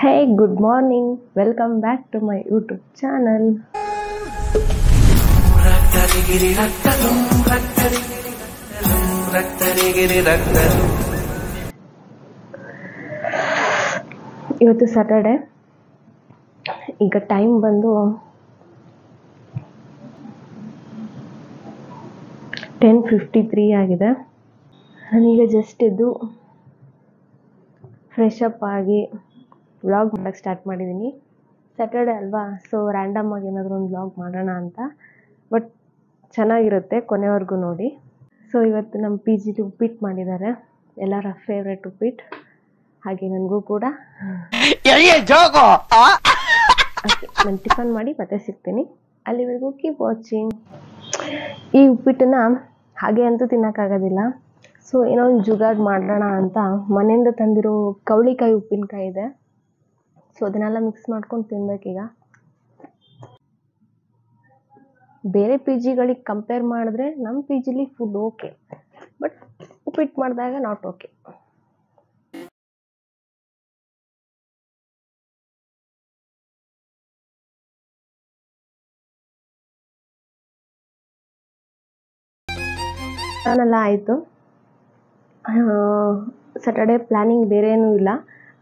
Hey, good morning. Welcome back to my YouTube channel. ಇವತ್ತು Saturday. ಈಗ time ಬಂದು 10:53 ಆಗಿದೆ. ನಾನೀಗ ಜಸ್ಟ್ ಎದ್ದು ಫ್ರೆಶ್ ಅಪ್ ಆಗಿ ವ್ಲಾಗ್ ಮಾಡೋಕ್ಕೆ ಸ್ಟಾರ್ಟ್ ಮಾಡಿದ್ದೀನಿ. ಸ್ಯಾಟರ್ಡೆ ಅಲ್ವಾ, ಸೊ ರ್ಯಾಂಡಮ್ ಆಗಿ ಏನಾದರೂ ಒಂದು ವ್ಲಾಗ್ ಮಾಡೋಣ ಅಂತ. ಬಟ್ ಚೆನ್ನಾಗಿರುತ್ತೆ, ಕೊನೆವರೆಗೂ ನೋಡಿ. ಸೊ ಇವತ್ತು ನಮ್ಮ ಪಿ ಜಿಲಿ ಉಪ್ಪಿಟ್ಟು ಮಾಡಿದ್ದಾರೆ, ಎಲ್ಲರ ಫೇವ್ರೆಟ್ ಉಪ್ಪಿಟ್ಟು. ಹಾಗೆ ನನಗೂ ಕೂಡ. ನಾನು ಟಿಫನ್ ಮಾಡಿ ಮತ್ತೆ ಸಿಗ್ತೀನಿ. ಅಲ್ಲಿವರೆಗೂ ಕೀಪ್ ವಾಚಿಂಗ್. ಈ ಉಪ್ಪಿಟ್ಟನ್ನ ಹಾಗೆ ಅಂತೂ ತಿನ್ನೋಕ್ಕಾಗೋದಿಲ್ಲ. ಸೊ ಏನೋ ಒಂದು ಜುಗಾಡ್ ಮಾಡೋಣ ಅಂತ ಮನೆಯಿಂದ ತಂದಿರೋ ಕವಳಿಕಾಯಿ ಉಪ್ಪಿನಕಾಯಿ ಇದೆ. ಸೊ ಅದನ್ನೆಲ್ಲ ಮಿಕ್ಸ್ ಮಾಡ್ಕೊಂಡು ತಿನ್ಬೇಕೀಗ. ಬೇರೆ ಪಿ ಜಿಗಳಿಗೆ ಕಂಪೇರ್ ಮಾಡಿದ್ರೆ ನಮ್ಮ ಪಿ ಜಿಲಿ ಫುಡ್ ಓಕೆ, ಬಟ್ ಉಪ್ಪಿಟ್ಟು ಮಾಡಿದಾಗ ನಾಟ್ ಓಕೆ. ನಾನೆಲ್ಲ ಆಯಿತು. ಸ್ಯಾಟರ್ಡೆ ಪ್ಲ್ಯಾನಿಂಗ್ ಬೇರೆ ಏನೂ ಇಲ್ಲ,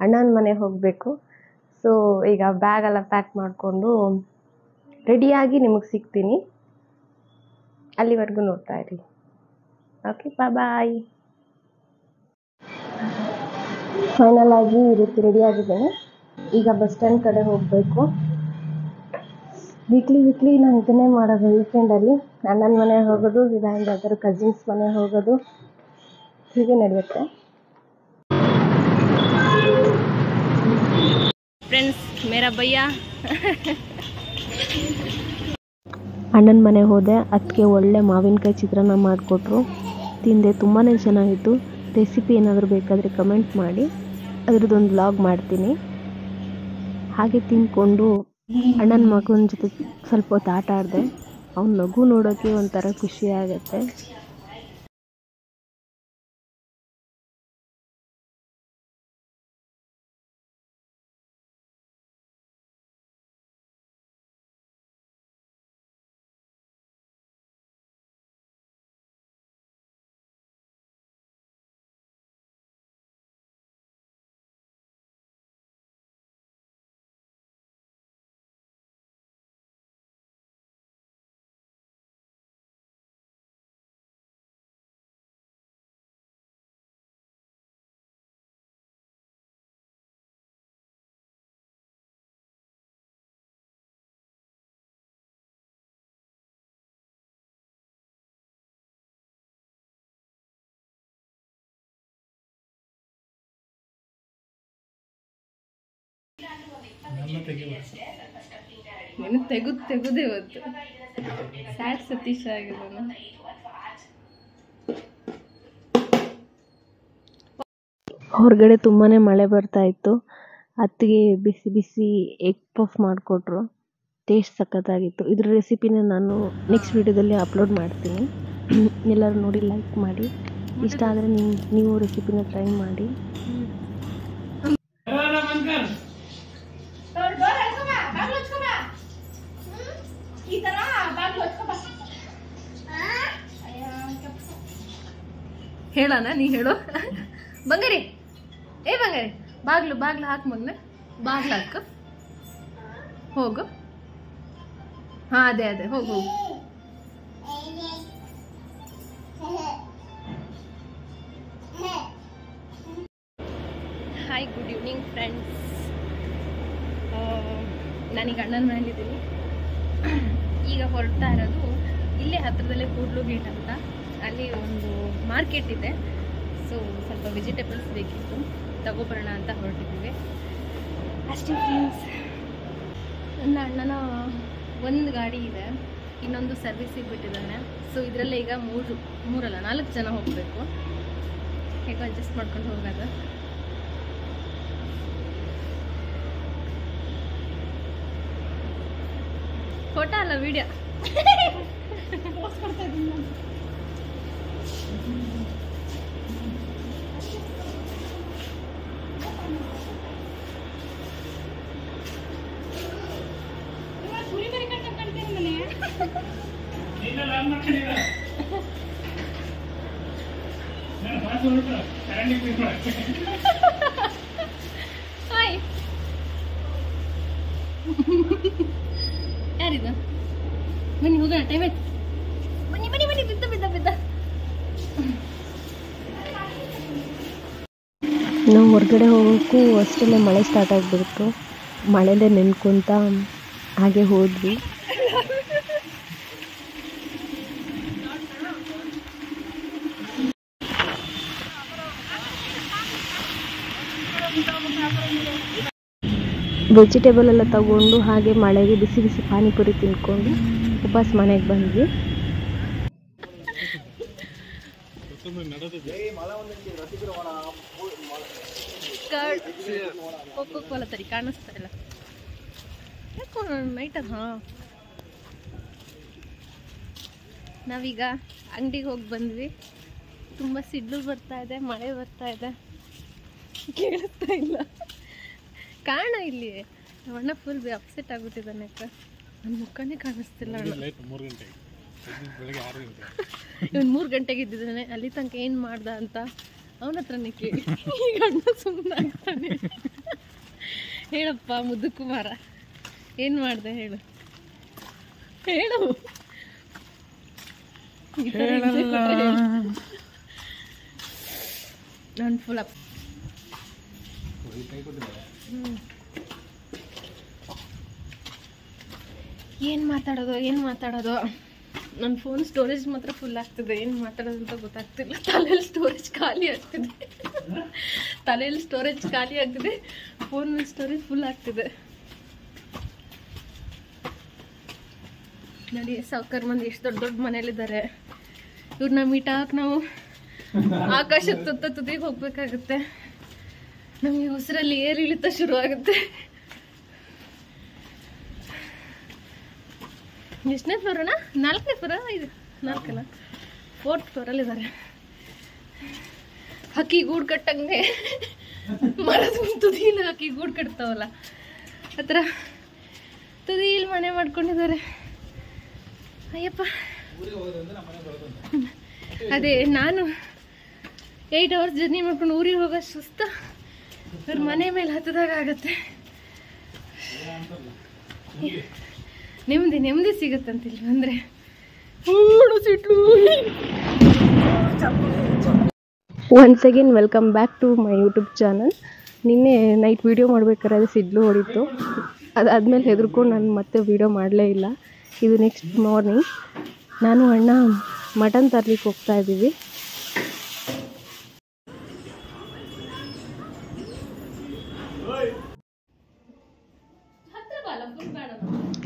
ಅಣ್ಣನ ಮನೆಗೆ ಹೋಗಬೇಕು. ಸೊ ಈಗ ಬ್ಯಾಗೆಲ್ಲ ಪ್ಯಾಕ್ ಮಾಡಿಕೊಂಡು ರೆಡಿಯಾಗಿ ನಿಮಗೆ ಸಿಗ್ತೀನಿ. ಅಲ್ಲಿವರೆಗೂ ನೋಡ್ತಾ ಇರಿ. ಓಕೆ, ಬಾಯ್. ಫೈನಲ್ ಆಗಿ ಈ ರೀತಿ ರೆಡಿಯಾಗಿದ್ದೇನೆ. ಈಗ ಬಸ್ ಸ್ಟ್ಯಾಂಡ್ ಕಡೆ ಹೋಗಬೇಕು. ವೀಕ್ಲಿ ನಾನು ಇದನ್ನೇ ಮಾಡೋದು. ವೀಕೆಂಡಲ್ಲಿ ಅಣ್ಣನ ಮನೆಗೆ ಹೋಗೋದು, ಇಲ್ಲ ಯಾವ್ದಾದ್ರು ಕಸಿನ್ಸ್ ಮನೆಗೆ ಹೋಗೋದು, ಹೀಗೆ ನಡೆಯುತ್ತೆ. ಫ್ರೆಂಡ್ಸ್, ಮೇರಾ ಭಯ್ಯ. ಅಣ್ಣನ ಮನೆಗೆ ಹೋದೆ. ಅದಕ್ಕೆ ಒಳ್ಳೆ ಮಾವಿನಕಾಯಿ ಚಿತ್ರಾನ್ನ ಮಾಡಿಕೊಟ್ರು, ತಿಂದೆ. ತುಂಬಾ ಚೆನ್ನಾಗಿತ್ತು. ರೆಸಿಪಿ ಏನಾದರೂ ಬೇಕಾದರೆ ಕಮೆಂಟ್ ಮಾಡಿ, ಅದ್ರದ್ದೊಂದು ವ್ಲಾಗ್ ಮಾಡ್ತೀನಿ. ಹಾಗೆ ತಿಂದ್ಕೊಂಡು ಅಣ್ಣನ ಮಗನ ಜೊತೆ ಸ್ವಲ್ಪ ಹೊತ್ತು ಆಟ ಆಡಿದೆ. ಅವ್ನ ನಗು ನೋಡೋಕ್ಕೆ ಒಂಥರ ಖುಷಿ ಆಗುತ್ತೆ. ತೆಗುದೇ ಇವತ್ತು ಸ್ಯಾಡ್ ಸತೀಶ್ ಆಗಿದ್ದಾನೆ. ಹೊರಗಡೆ ತುಂಬಾ ಮಳೆ ಬರ್ತಾ ಇತ್ತು. ಅತ್ತಿಗೆ ಬಿಸಿ ಬಿಸಿ ಎಗ್ ಪಫ್ ಮಾಡಿಕೊಟ್ರು. ಟೇಸ್ಟ್ ಸಖತ್ತಾಗಿತ್ತು. ಇದ್ರ ರೆಸಿಪಿನ ನಾನು ನೆಕ್ಸ್ಟ್ ವಿಡಿಯೋದಲ್ಲಿ ಅಪ್ಲೋಡ್ ಮಾಡ್ತೀನಿ. ಎಲ್ಲರೂ ನೋಡಿ ಲೈಕ್ ಮಾಡಿ. ಇಷ್ಟ ಆದರೆ ನೀವು ರೆಸಿಪಿನ ಟ್ರೈ ಮಾಡಿ. ಹೇಳೋಣ, ನೀ ಹೇಳು. ಬಂಗಾರಿ, ಬಂಗಾರಿ, ಬಾಗ್ಲು ಹಾಕು ಮಗ್ನ. ಬಾಗ್ಲು ಹಾಕು, ಹೋಗು. ಹಾ, ಅದೇ ಹೋಗು. Hi, good evening friends. ನಾನೀಗ ಅಣ್ಣನ ಮನೇಲಿದ್ದೀನಿ. ಈಗ ಹೊರಡ್ತಾ ಇರೋದು ಇಲ್ಲೇ ಹತ್ತಿರದಲ್ಲೇ ಕೂಡ್ಲು ಗೇಟ್ ಅಂತ. ಅಲ್ಲಿ ಒಂದು ಮಾರ್ಕೆಟ್ ಇದೆ. ಸೊ ಸ್ವಲ್ಪ ವೆಜಿಟೇಬಲ್ಸ್ ಬೇಕಿತ್ತು, ತಗೋಬರೋಣ ಅಂತ ಹೊರಟಿದ್ದೀವಿ ಅಷ್ಟೇ ಫ್ರೆಂಡ್ಸ್. ನನ್ನ ಅಣ್ಣನ ಒಂದು ಗಾಡಿ ಇದೆ, ಇನ್ನೊಂದು ಸರ್ವಿಸಿಗೆ ಬಿಟ್ಟಿದ್ದಾನೆ. ಸೊ ಇದರಲ್ಲೇ ಈಗ 4 ಜನ ಹೋಗಬೇಕು. ಹೇಗೋ ಅಡ್ಜಸ್ಟ್ ಮಾಡ್ಕೊಂಡು ಹೋಗೋದು. ಫೋಟೋ ಅಲ್ಲ, ವಿಡಿಯೋ. ಹಾಯ್ ಯಾರಿದು ಬನ್ನಿ ಹೋಗೋಣ ಟೈಮ್ ಆಯ್ತು ಬನ್ನಿ ಬನ್ನಿ ಬನ್ನಿ ಬಿದ್ದ ಬಿದ್ದ ಬಿದ್ದ ನಾವು ಹೊರಗಡೆ ಹೋಗೋಕ್ಕೂ ಅಷ್ಟರಲ್ಲೇ ಮಳೆ ಸ್ಟಾರ್ಟ್ ಆಗಿಬಿಡ್ತು. ಮಳೆಯಲ್ಲೇ ನೆನ್ಕೊಂತ ಹಾಗೆ ಹೋದ್ವಿ. ವೆಜಿಟೇಬಲ್ ಎಲ್ಲ ತಗೊಂಡು ಹಾಗೆ ಮಳೆಗೆ ಬಿಸಿ ಬಿಸಿ ಪಾನಿಪುರಿ ತಿನ್ಕೊಂಡು ವಾಪಸ್ ಮನೆಗೆ ಬಂದ್ವಿ. ಕೋಕೋಕೋಲಾ ತರಿ ಕಾಣಿಸ್ತಾ ಇಲ್ಲ ಯಾಕೋ ನೈಟ್ ಅದು. ಹಾಂ ನಾವೀಗ ಅಂಗಡಿಗೆ ಹೋಗಿ ಬಂದ್ವಿ. ತುಂಬ ಸಿಡ್ಲು ಬರ್ತಾ ಇದೆ, ಮಳೆ ಬರ್ತಾ ಇದೆ, ಕೇಳಿಸ್ತಾ ಇಲ್ಲ. ಕಾರಣ ಇಲ್ಲಿ ಅಣ್ಣ ಫುಲ್ ಅಪ್ಸೆಟ್ ಆಗ್ಬಿಟ್ಟಿದ್ದಾನೆ. ಅಕ್ಕ ನನ್ನ ಮುಖನೇ ಕಾಣಿಸ್ತಿಲ್ಲ ಅಣ್ಣ. ಇವನು 3 ಗಂಟೆಗೆ ಇದ್ದಿದ್ದಾನೆ. ಅಲ್ಲಿ ತನಕ ಏನು ಮಾಡ್ದ ಅಂತ ಅವನ ಹತ್ರನೇ ಕೇಳಿ. ಈಗ ಅಣ್ಣ ಸುಮ್ಮನೆ ಆಗ್ತಾನೆ. ಹೇಳಪ್ಪ ಮುದ್ದು ಕುಮಾರ, ಏನು ಮಾಡ್ದೆ ಹೇಳು ಹೇಳು. ನಾನು ಫುಲ್ ಅಪ್. ಏನು ಮಾತಾಡೋದು. ನನ್ನ ಫೋನ್ ಸ್ಟೋರೇಜ್ ಮಾತ್ರ ಫುಲ್ ಆಗ್ತಿದೆ. ಏನು ಮಾತಾಡೋದು ಅಂತ ಗೊತ್ತಾಗ್ತಿಲ್ಲ. ತಲೆಯಲ್ಲಿ ಸ್ಟೋರೇಜ್ ಖಾಲಿ ಆಗ್ತಿದೆ. ಫೋನ್ ಸ್ಟೋರೇಜ್ ಫುಲ್ ಆಗ್ತಿದೆ. ನೋಡಿ ಸಾವ್ಕಾರ ಮಂದಿ ಎಷ್ಟು ದೊಡ್ಡ ಮನೇಲಿದ್ದಾರೆ. ಇವ್ರನ್ನ ಮೀಟ್ ಹಾಕಿ ನಾವು ಆಕಾಶದ ತುದಿಗೆ ಹೋಗ್ಬೇಕಾಗುತ್ತೆ. ನಮಗೆ ಉಸಿರಲ್ಲಿ ಏರ್ ಇಳಿತ ಶುರು ಆಗುತ್ತೆ. ಎಷ್ಟನೇ ಫ್ಲೋರ್ ಅಣ್ಣ? 4ನೇ ಫ್ಲೋರ? 4 4th ಫ್ಲೋರಲ್ಲಿದ್ದಾರೆ. ಹಕ್ಕಿ ಗೂಡು ಕಟ್ಟಂಗೆ ಮರದ ತುದಿಯಲ್ಲಿ ಹಕ್ಕಿ ಗೂಡು ಕಟ್ತಾವಲ್ಲ ಆ ಥರ ತುದಿಯಲ್ಲಿ ಮನೆ ಮಾಡ್ಕೊಂಡಿದ್ದಾರೆ. ಅಯ್ಯಪ್ಪ, ಅದೇ ನಾನು 8 hours ಜರ್ನಿ ಮಾಡ್ಕೊಂಡು ಊರಿಗೆ ಹೋಗೋ ಸುಸ್ತು ಇವ್ರ ಮನೆ ಮೇಲೆ ಹತ್ತದಾಗ ಆಗುತ್ತೆ. ನೆಮ್ಮದಿ ಸಿಗುತ್ತಂತಿಲ್ಲ ಅಂದರೆ once again welcome back to my YouTube channel. ನಿನ್ನೆ ನೈಟ್ ವೀಡಿಯೋ ಮಾಡ್ಬೇಕಾದ್ರೆ ಸಿಡ್ಲು ಹೊಡಿತು. ಅದಾದಮೇಲೆ ಹೆದರ್ಕೊಂಡು ನಾನು ಮತ್ತೆ ವೀಡಿಯೋ ಮಾಡಲೇ ಇಲ್ಲ. ಇದು ನೆಕ್ಸ್ಟ್ ಮಾರ್ನಿಂಗ್ ನಾನು ಅಣ್ಣ ಮಟನ್ ತರ್ಲಿಕ್ಕೆ ಹೋಗ್ತಾ ಇದ್ದೀವಿ.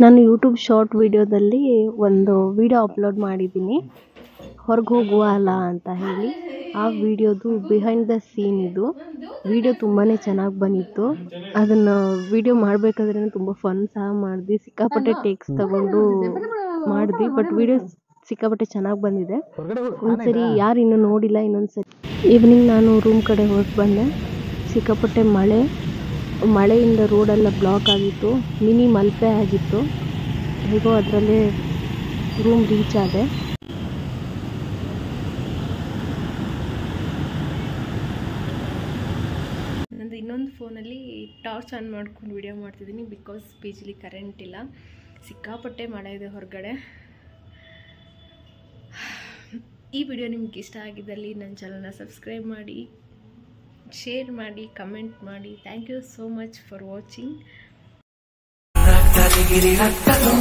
ನಾನು ಯೂಟ್ಯೂಬ್ ಶಾರ್ಟ್ ವೀಡಿಯೋದಲ್ಲಿ ಒಂದು ವಿಡಿಯೋ ಅಪ್ಲೋಡ್ ಮಾಡಿದ್ದೀನಿ, ಹೊರಗೆ ಹೋಗುವ ಅಲ್ಲ ಅಂತ ಹೇಳಿ. ಆ ವಿಡಿಯೋದು ಬಿಹೈಂಡ್ ದ ಸೀನ್ ಇದು. ವಿಡಿಯೋ ತುಂಬಾ ಚೆನ್ನಾಗಿ ಬಂದಿತ್ತು. ಅದನ್ನು ವಿಡಿಯೋ ಮಾಡಬೇಕಾದ್ರೆ ತುಂಬ ಫನ್ ಸಹ ಮಾಡಿದ್ವಿ. ಸಿಕ್ಕಾಪಟ್ಟೆ ಟೇಕ್ಸ್ ತಗೊಂಡು ಮಾಡಿದ್ವಿ. ಬಟ್ ವಿಡಿಯೋ ಸಿಕ್ಕಾಪಟ್ಟೆ ಚೆನ್ನಾಗಿ ಬಂದಿದೆ. ಒಂದ್ಸರಿ ಯಾರು ಇನ್ನೂ ನೋಡಿಲ್ಲ ಇನ್ನೊಂದ್ಸರಿ. ಈವ್ನಿಂಗ್ ನಾನು ರೂಮ್ ಕಡೆ ಹೊರಟು ಬಂದೆ. ಸಿಕ್ಕಾಪಟ್ಟೆ ಮಳೆಯಿಂದ ರೋಡೆಲ್ಲ ಬ್ಲಾಕ್ ಆಗಿತ್ತು. ಮಿನಿ ಮಲ್ಪೆ ಆಗಿತ್ತು. ಹೇಗೋ ಅದರಲ್ಲೇ ರೂಮ್ ರೀಚ್ ಆದೆ. ನಂದು ಇನ್ನೊಂದು ಫೋನಲ್ಲಿ ಟಾರ್ಚ್ ಆನ್ ಮಾಡ್ಕೊಂಡು ವಿಡಿಯೋ ಮಾಡ್ತಿದ್ದೀನಿ. ಬಿಕಾಸ್ ಪಿ ಜಿಲಿ ಕರೆಂಟ್ ಇಲ್ಲ. ಸಿಕ್ಕಾಪಟ್ಟೆ ಮಳೆ ಇದೆ ಹೊರಗಡೆ. ಈ ವಿಡಿಯೋ ನಿಮ್ಗೆ ಇಷ್ಟ ಆಗಿದ್ದಲ್ಲಿ ನನ್ನ ಚಾನಲ್ನ ಸಬ್ಸ್ಕ್ರೈಬ್ ಮಾಡಿ, ಶೇರ್ ಮಾಡಿ, ಕಮೆಂಟ್ ಮಾಡಿ. Thank you so much for watching. ರಕ್ತರಿಗಿರಿ ರಕ್ತದು